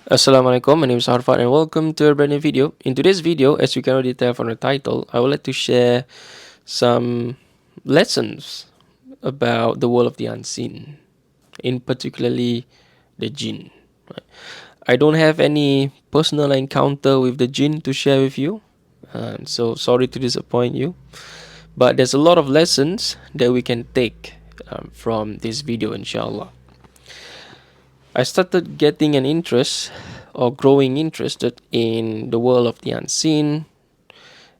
Assalamualaikum, my name is Harfat and welcome to a brand new video. In today's video, as you can already tell from the title, I would like to share some lessons about the world of the unseen, in particularly the Jinn. Right? I don't have any personal encounter with the Jinn to share with you, so sorry to disappoint you. But there's a lot of lessons that we can take from this video, inshallah. I started getting an interest or growing interested in the world of the unseen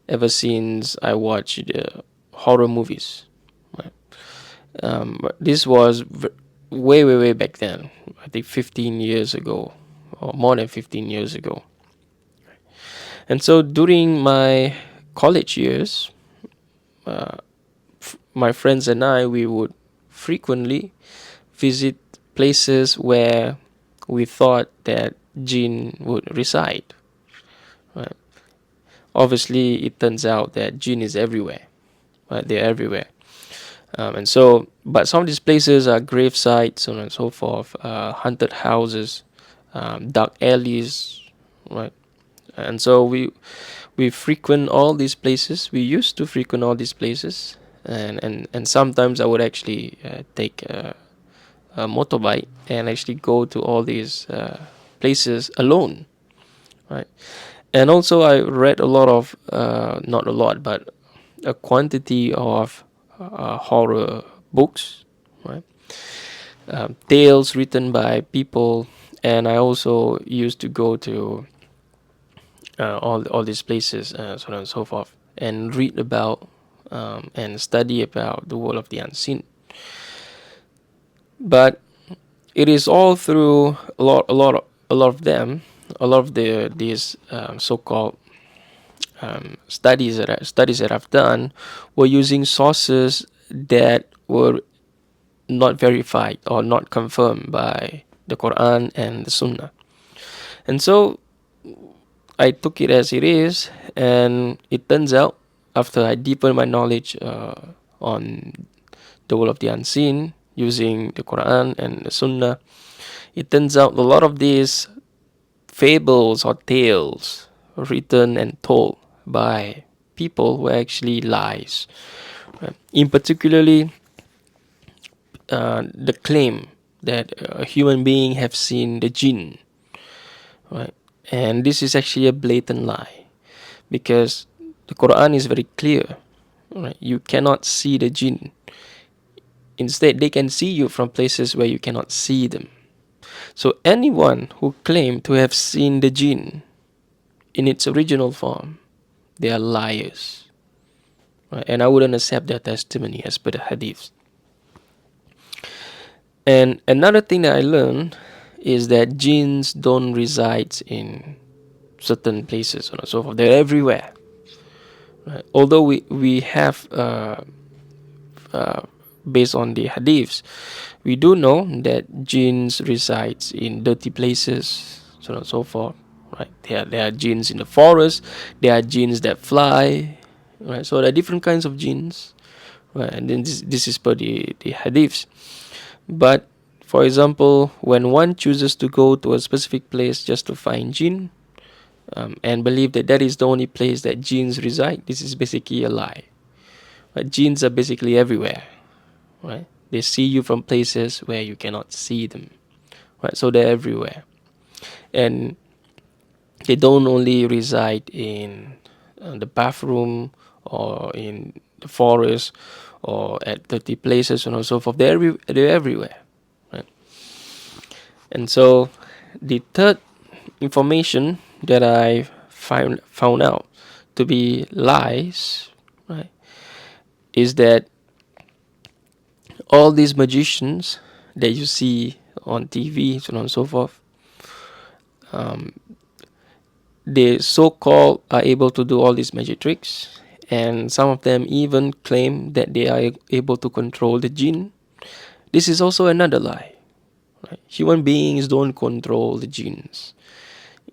ever since I watched horror movies. Right? This was way back then. I think 15 years ago, or more than 15 years ago. And so during my college years, my friends and I, we would frequently visit places where we thought that Jinn would reside. Right? Obviously, it turns out that Jinn is everywhere. Right? They're everywhere. But some of these places are grave sites, so on and so forth, haunted houses, dark alleys, right? And so we frequent all these places. We used to frequent all these places, and sometimes I would actually take a motorbike and actually go to all these places alone, right? And also I read a lot of not a lot, but a quantity of horror books, right? Tales written by people, and I also used to go to all these places, so on and so forth, and read about and study about the world of the unseen. But it is all through a lot of them, a lot of these so-called studies that I've done were using sources that were not verified or not confirmed by the Quran and the Sunnah. And so I took it as it is, and it turns out after I deepened my knowledge on the world of the unseen using the Quran and the Sunnah, it turns out a lot of these fables or tales written and told by people were actually lies. In particularly, the claim that a human being have seen the jinn, right? And this is actually a blatant lie, because the Quran is very clear, right? You cannot see the jinn. Instead, they can see you from places where you cannot see them. So anyone who claimed to have seen the jinn in its original form, they are liars. Right? And I wouldn't accept their testimony as per the hadiths. And another thing that I learned is that jinns don't reside in certain places and so forth. They're everywhere. Right? Although we have, based on the hadiths, we do know that jinns resides in dirty places, so on and so forth. Right? There are jinns in the forest. There are jinns that fly. Right? So there are different kinds of jinns. Right? And then this is per the hadiths. But for example, when one chooses to go to a specific place just to find jinn, and believe that that is the only place that jinns reside, this is basically a lie. Right? Jinns are basically everywhere. Right? They see you from places where you cannot see them. Right? So they're everywhere. And they don't only reside in the bathroom or in the forest or at dirty places and so forth. They're everywhere. Right? And so the third information that I found out to be lies, right, is that all these magicians that you see on TV, so on and so forth, they so-called are able to do all these magic tricks, and some of them even claim that they are able to control the jinn. This is also another lie. Right? Human beings don't control the jinns.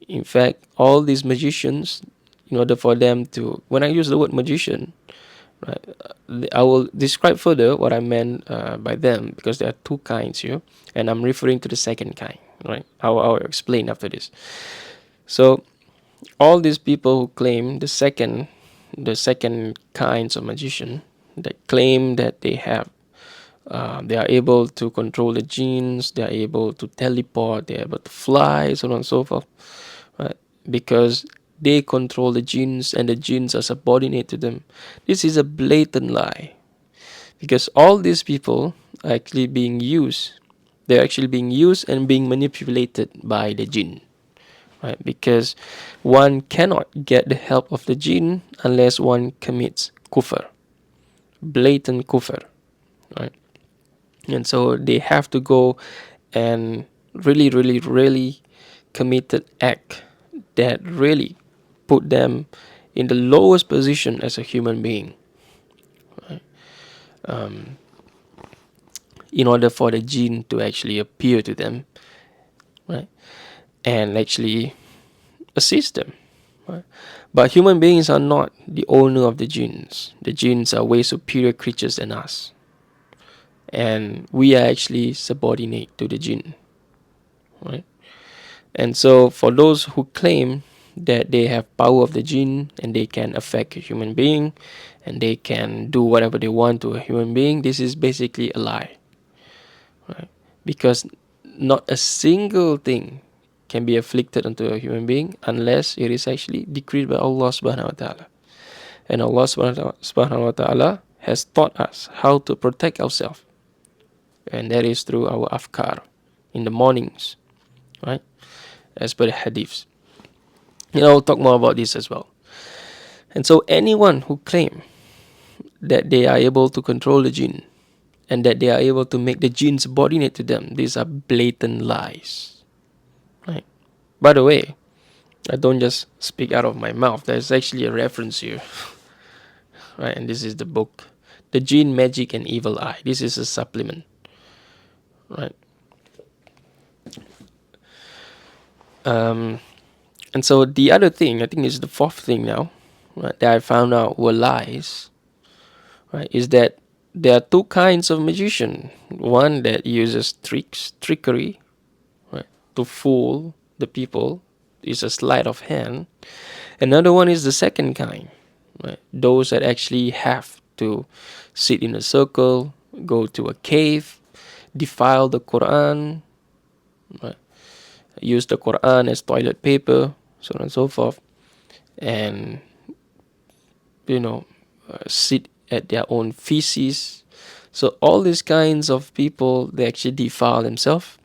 In fact, all these magicians, in order for them to, when I use the word magician, right, I will describe further what I meant by them, because there are two kinds here, and I'm referring to the second kind. right? I'll explain after this. So all these people who claim the second kinds of magician that claim that they are able to control the genes, they are able to teleport, they are able to fly, so on and so forth, right? Because they control the genes and the genes are subordinate to them. This is a blatant lie, because all these people are actually being used. They're actually being used and being manipulated by the jinn, right? Because one cannot get the help of the jinn unless one commits kufr, blatant kufr, right? And so they have to go and really, really, really committed act that really put them in the lowest position as a human being, right? In order for the jinn to actually appear to them, right, and actually assist them, right? But human beings are not the owner of the jinns. The jinns are way superior creatures than us, and we are actually subordinate to the jinn, right? And so for those who claim that they have power of the jinn and they can affect a human being and they can do whatever they want to a human being, this is basically a lie, right? Because not a single thing can be afflicted onto a human being unless it is actually decreed by Allah subhanahu wa ta'ala. And Allah subhanahu wa ta'ala has taught us how to protect ourselves. And that is through our afkar in the mornings, right? As per the hadiths. I'll talk more about this as well. And so anyone who claim that they are able to control the jinn and that they are able to make the jinn subordinate to them, these are blatant lies, right? By the way, I don't just speak out of my mouth. There's actually a reference here, right? And this is the book, The Jinn, Magic and Evil Eye. This is a supplement, right? And so the other thing, I think is the fourth thing now, right, that I found out were lies, right, is that there are two kinds of magician. One that uses trickery, right, to fool the people, is a sleight of hand. Another one is the second kind, right, those that actually have to sit in a circle, go to a cave, defile the Quran, right, use the Quran as toilet paper, so on and so forth, and sit at their own feces. So all these kinds of people, they actually defile themselves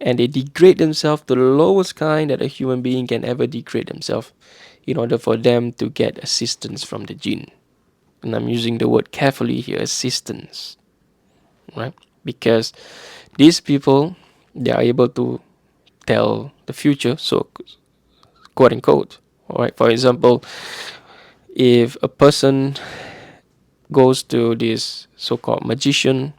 and they degrade themselves to the lowest kind that a human being can ever degrade themselves in order for them to get assistance from the jinn. And I'm using the word carefully here, assistance, right? Because these people, they are able to tell the future, so quote unquote. All right. For example, if a person goes to this so-called magician,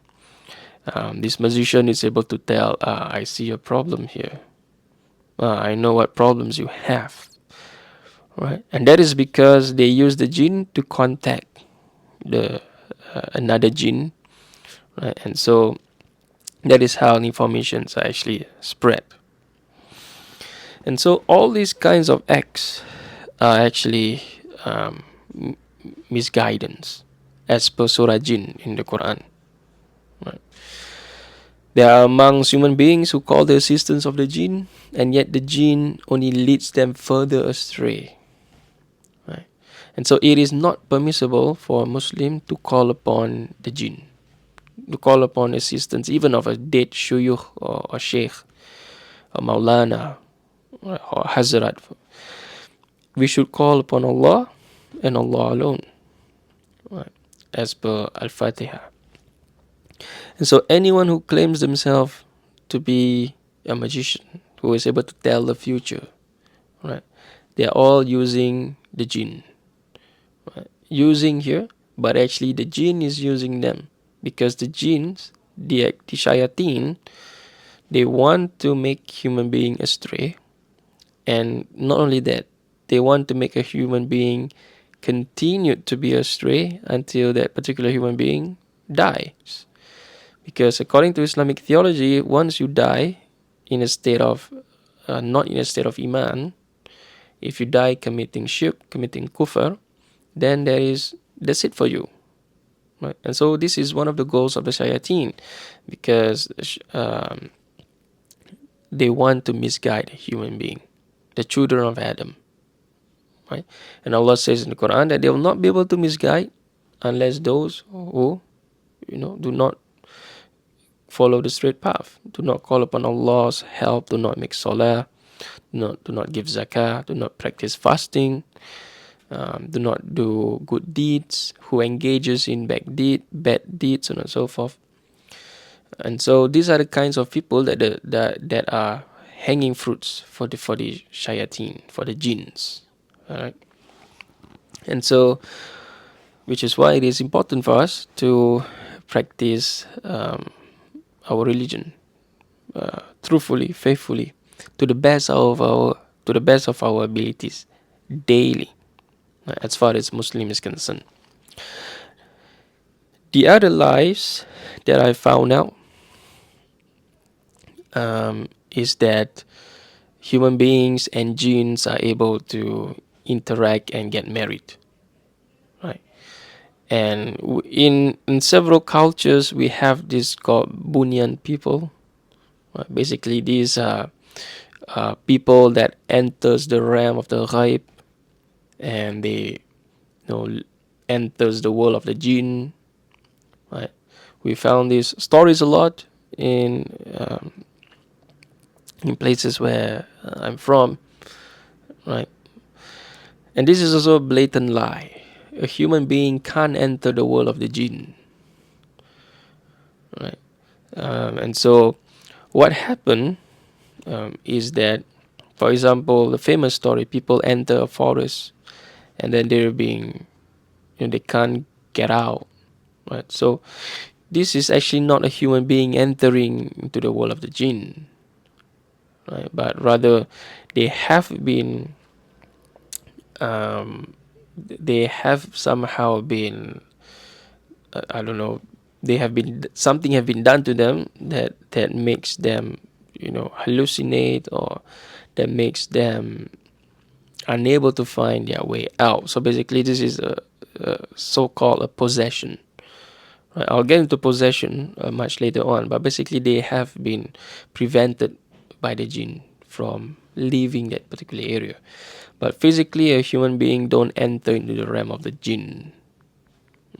this magician is able to tell, I see a problem here. I know what problems you have, right? And that is because they use the jinn to contact the another jinn, right? And so that is how informations are actually spread. And so all these kinds of acts are actually misguidance, as per Surah Jinn in the Quran. Right? There are amongst human beings who call the assistance of the jinn, and yet the jinn only leads them further astray. Right? And so it is not permissible for a Muslim to call upon the jinn, to call upon assistance even of a dead shuyukh or a sheikh, a maulana, or hazrat. We should call upon Allah and Allah alone, right, as per Al-Fatiha. And so anyone who claims themselves to be a magician, who is able to tell the future, right, they are all using the jinn. Right? Using here, but actually the jinn is using them, because the jinns, the shayateen, they want to make human being astray. And not only that, they want to make a human being continue to be astray until that particular human being dies. Because according to Islamic theology, once you die, in a state of not in a state of iman, if you die committing shirk, committing kufr, then that's it for you. Right? And so this is one of the goals of the shayateen, because they want to misguide a human being, the children of Adam. Right? And Allah says in the Quran that they will not be able to misguide unless those who do not follow the straight path, do not call upon Allah's help, do not make salah, do not give zakah, do not practice fasting, do not do good deeds, who engages in bad deeds, and so forth. And so these are the kinds of people that are hanging fruits for the shayateen, for the jinns. All right. And so, which is why it is important for us to practice our religion truthfully, faithfully, to the best of our abilities, daily, as far as Muslim is concerned. The other lies that I found out is that human beings and jinns are able to interact and get married, right? And in several cultures, we have this called Bunyan people. Right? Basically, these are people that enters the realm of the ghaib, and they enters the world of the jinn. Right? We found these stories a lot in places where I'm from. Right? And this is also a blatant lie. A human being can't enter the world of the jinn. Right? And so what happened is that, for example, the famous story, people enter a forest and then they're being, they can't get out. Right? So this is actually not a human being entering into the world of the jinn. Right? But rather they have been they have somehow been I don't know, something have been done to them that makes them hallucinate, or that makes them unable to find their way out. So basically this is a so-called a possession. Right? I'll get into possession much later on, but basically they have been prevented by the jinn from leaving that particular area. But physically, a human being don't enter into the realm of the jinn,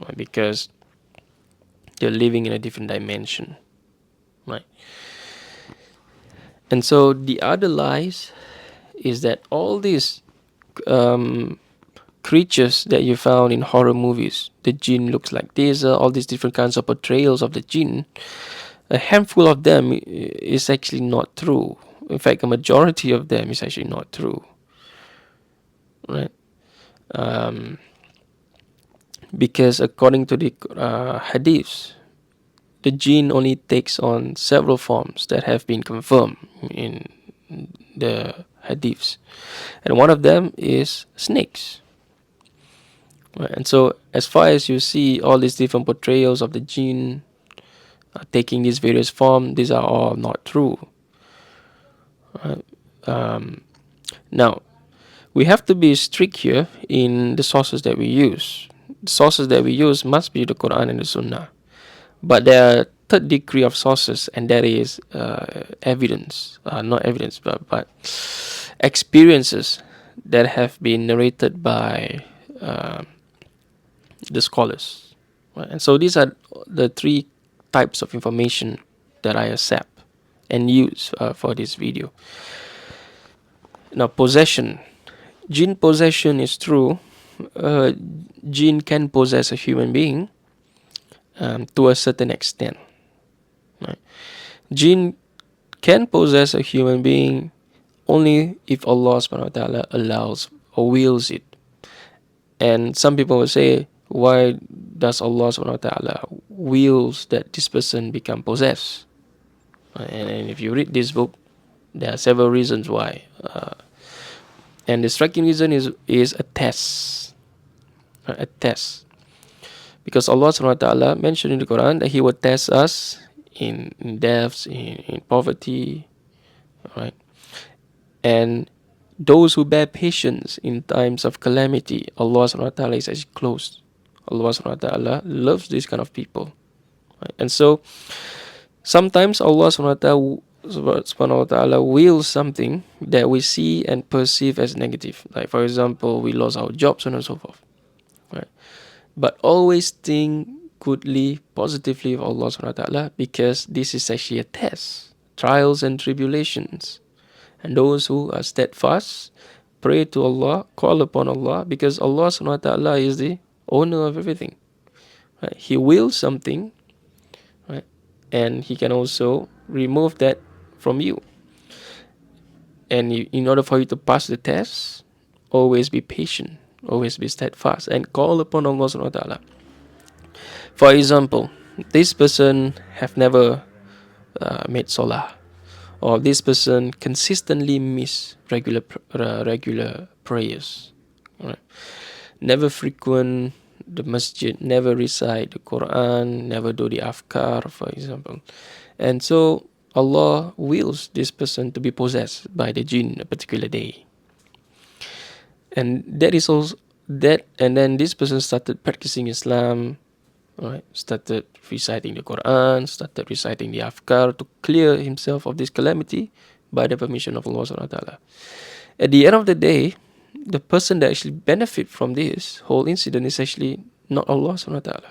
right? Because they're living in a different dimension, right? And so the other lies is that all these creatures that you found in horror movies, the jinn looks like this, all these different kinds of portrayals of the jinn, a handful of them is actually not true. In fact, a majority of them is actually not true, right? Because according to the hadiths, the jinn only takes on several forms that have been confirmed in the hadiths, and one of them is snakes. Right? And so, as far as you see all these different portrayals of the jinn taking these various forms, these are all not true. Right? Now, we have to be strict here in the sources that we use. The sources that we use must be the Quran and the Sunnah. But there are third degree of sources, and that is evidence, not evidence, but experiences that have been narrated by the scholars. Right? And so these are the three types of information that I accept and use for this video. Now, possession. Jinn possession is true. Jinn can possess a human being to a certain extent. Right? Jinn can possess a human being only if Allah subhanahu wa ta'ala allows or wills it. And some people will say, why does Allah subhanahu wa ta'ala wills that this person become possessed? And if you read this book, there are several reasons why. And the striking reason is a test. A test. Because Allah subhanahu wa ta'ala mentioned in the Quran that He would test us in deaths, in poverty, right? And those who bear patience in times of calamity, Allah subhanahu wa ta'ala is actually close. Allah subhanahu wa ta'ala loves these kind of people. Right? And so sometimes Allah subhanahu wa ta'ala wills something that we see and perceive as negative. Like for example, we lost our jobs and so forth. Right? But always think goodly, positively of Allah subhanahu wa ta'ala, because this is actually a test. Trials and tribulations. And those who are steadfast, pray to Allah, call upon Allah, because Allah subhanahu wa ta'ala is the owner of everything. Right? He wills something, right? And He can also remove that from you. And in order for you to pass the test, always be patient, always be steadfast, and call upon Allah subhanahu wa ta'ala. For example, this person have never made salah, or this person consistently miss regular prayers, right? Never frequent the masjid, never recite the Quran, never do the afkar, for example. And so Allah wills this person to be possessed by the jinn a particular day. And that is also that, and then this person started practicing Islam, right? Started reciting the Quran, started reciting the afkar to clear himself of this calamity by the permission of Allah subhanahu wa ta'ala. At the end of the day, the person that actually benefit from this whole incident is actually not Allah subhanahu wa ta'ala.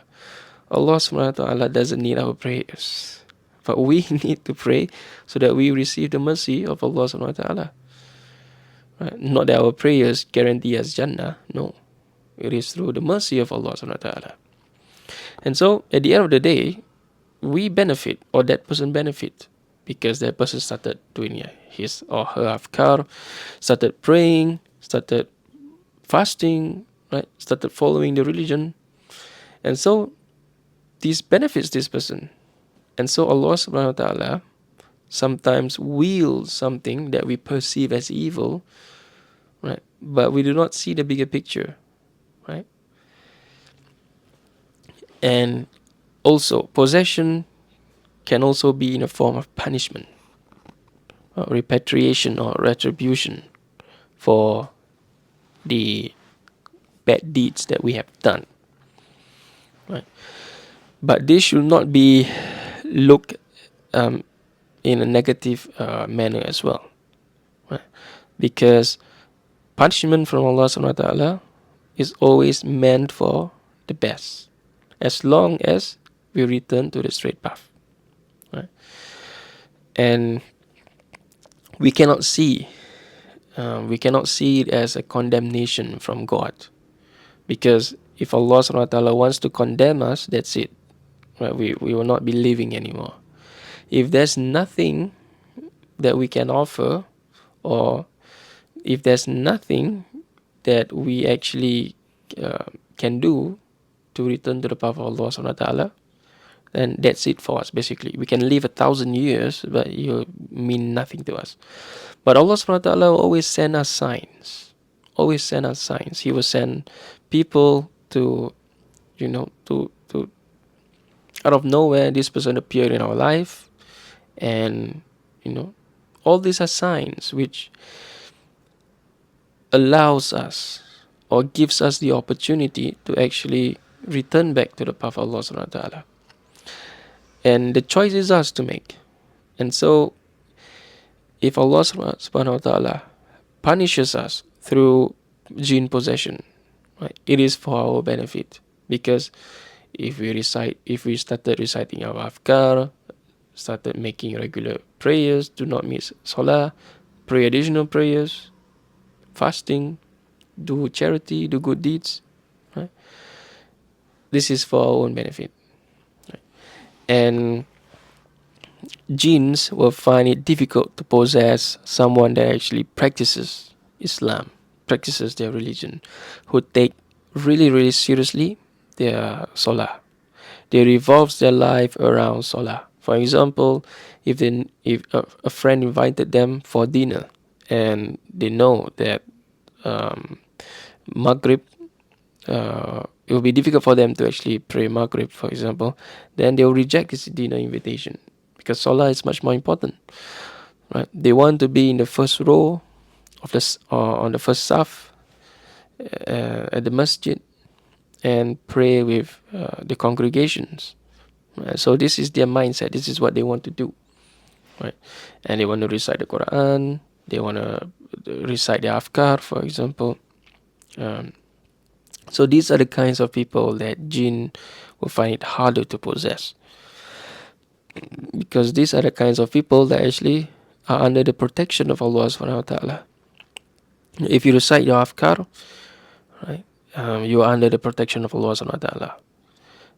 Allah subhanahu wa ta'ala doesn't need our prayers, but we need to pray so that we receive the mercy of Allah subhanahu wa ta'ala. Right? Not that our prayers guarantee us Jannah, no. It is through the mercy of Allah subhanahu wa ta'ala. And so at the end of the day, we benefit, or that person benefit, because that person started doing his or her afkar, started praying, started fasting, right? Started following the religion. And so this benefits this person. And so Allah subhanahu wa ta'ala sometimes wills something that we perceive as evil, right? But we do not see the bigger picture, right? And also, possession can also be in a form of punishment, or repatriation or retribution for the bad deeds that we have done. Right? But this should not be looked in a negative manner as well. Right? Because punishment from Allah subhanahu wa ta'ala is always meant for the best, as long as we return to the straight path. Right? And we cannot see it as a condemnation from God, because if Allah subhanahu wa ta'ala wants to condemn us, that's it. Right? We will not be living anymore. If there's nothing that we can offer, or if there's nothing that we actually can do to return to the path of Allah subhanahu wa ta'ala, then that's it for us. Basically, we can live 1,000 years, but it will mean nothing to us. But Allah subhanahu wa ta'ala will always send us signs. Always send us signs. He will send people to out of nowhere, this person appeared in our life, and all these are signs which allows us or gives us the opportunity to actually return back to the path of Allah subhanahu wa ta'ala. And the choice is ours to make. And so if Allah subhanahu wa ta'ala punishes us through jinn possession, right, it is for our benefit. Because if we started reciting our afkar, started making regular prayers, do not miss salah, pray additional prayers, fasting, do charity, do good deeds, right? This is for our own benefit. Right? And jinns will find it difficult to possess someone that actually practices Islam, practices their religion, who take really, really seriously their salah. They revolve their life around salah. For example, if a friend invited them for dinner, and they know that Maghrib, it will be difficult for them to actually pray Maghrib, for example, then they will reject this dinner invitation, because salah is much more important. right? They want to be in the first row of or on the first saf at the masjid and pray with the congregations. Right? So this is their mindset. This is what they want to do, right? And they want to recite the Quran. They want to recite the afkar, for example. Um, so these are the kinds of people that jinn will find it harder to possess, because these are the kinds of people that actually are under the protection of Allah subhanahu wa ta'ala. If you recite your afkar, right, you are under the protection of Allah subhanahu wa ta'ala.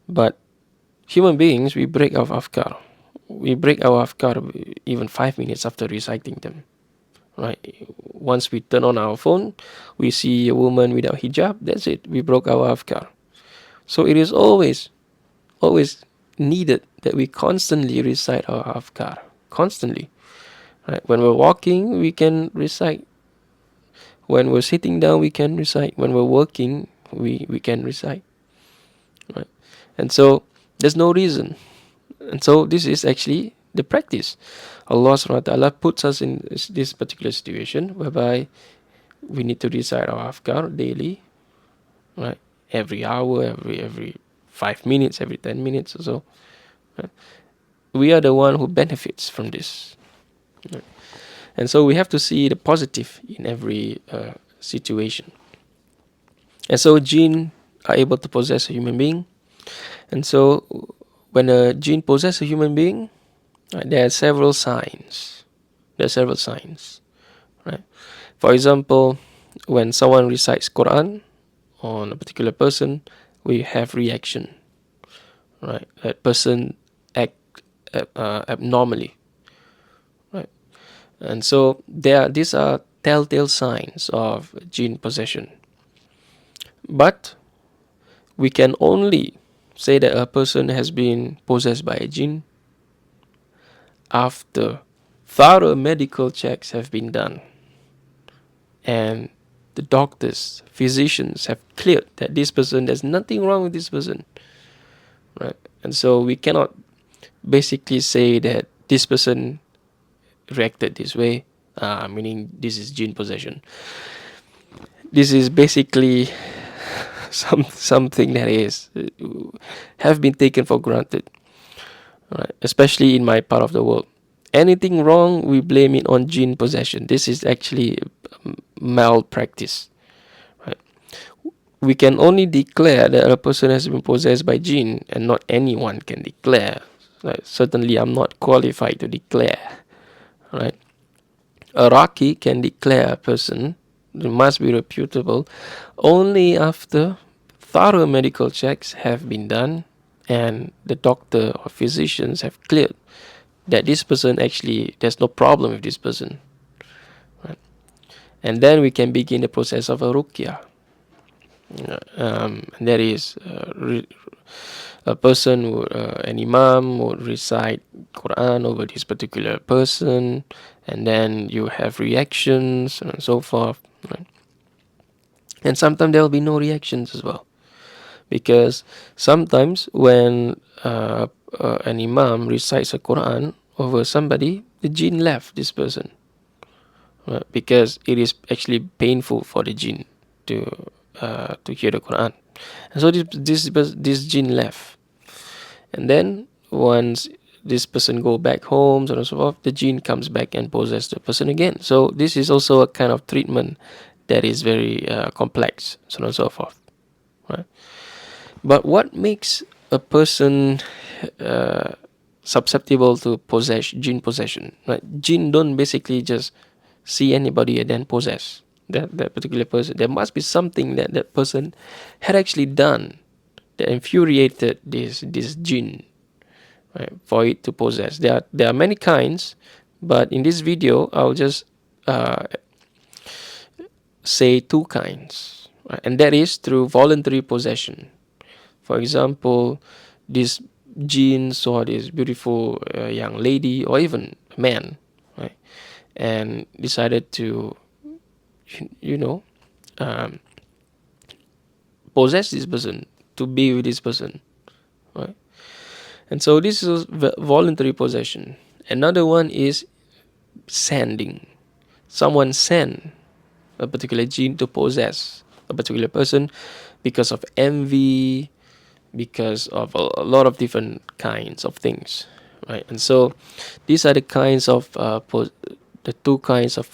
But human beings, we break our afkar. We break our afkar even 5 minutes after reciting them. Right? Once we turn on our phone, we see a woman without hijab, that's it. We broke our afkar. So it is always needed that we constantly recite our afkar. Constantly. Right? When we're walking, we can recite. When we're sitting down, we can recite. When we're working, we can recite. Right? And so there's no reason. And so this is actually the practice. Allah subhanahu wa ta'ala puts us in this particular situation whereby we need to recite our afkar daily, right? Every hour, every 5 minutes, every 10 minutes or so. Right? We are the one who benefits from this. Right? And so we have to see the positive in every situation. And so jinn are able to possess a human being. And so when a jinn possesses a human being, right, there are several signs. Right? For example, when someone recites Quran on a particular person, we have reaction. Right? That person act abnormally. Right? And so these are telltale signs of jinn possession. But we can only say that a person has been possessed by a jinn after thorough medical checks have been done and the doctors, physicians have cleared that this person, there's nothing wrong with this person, right? And so we cannot basically say that this person reacted this way, meaning this is jinn possession. This is basically something that is have been taken for granted, right? Especially in my part of the world. Anything wrong, we blame it on jinn possession. This is actually malpractice. Right? We can only declare that a person has been possessed by jinn, and not anyone can declare. Right? Certainly, I'm not qualified to declare. Right? A Raqi can declare a person, it must be reputable, only after thorough medical checks have been done and the doctor or physicians have cleared that this person actually, there's no problem with this person. Right? And then we can begin the process of a ruqyah. That is a person, an imam would recite Quran over this particular person, and then you have reactions and so forth. Right? And sometimes there will be no reactions as well, because sometimes when an imam recites a Quran over somebody, the jinn left this person, right? Because it is actually painful for the jinn to hear the Quran, and so this jinn left, and then once this person go back home, so on and so forth, the jinn comes back and possesses the person again. So this is also a kind of treatment that is very complex, so on and so forth, right? But what makes a person susceptible to jinn possession? Right? Jinn don't basically just see anybody and then possess that particular person. There must be something that that person had actually done that infuriated this jinn, right, for it to possess. There are many kinds, but in this video I'll just say two kinds, right? And that is through voluntary possession. For example, this jinn saw this beautiful young lady or even man, right, and decided to, um, possess this person, to be with this person, right? And so this is voluntary possession. Another one is sending. Someone sent a particular gene to possess a particular person because of envy, because of a lot of different kinds of things, right? And so these are the kinds of the two kinds of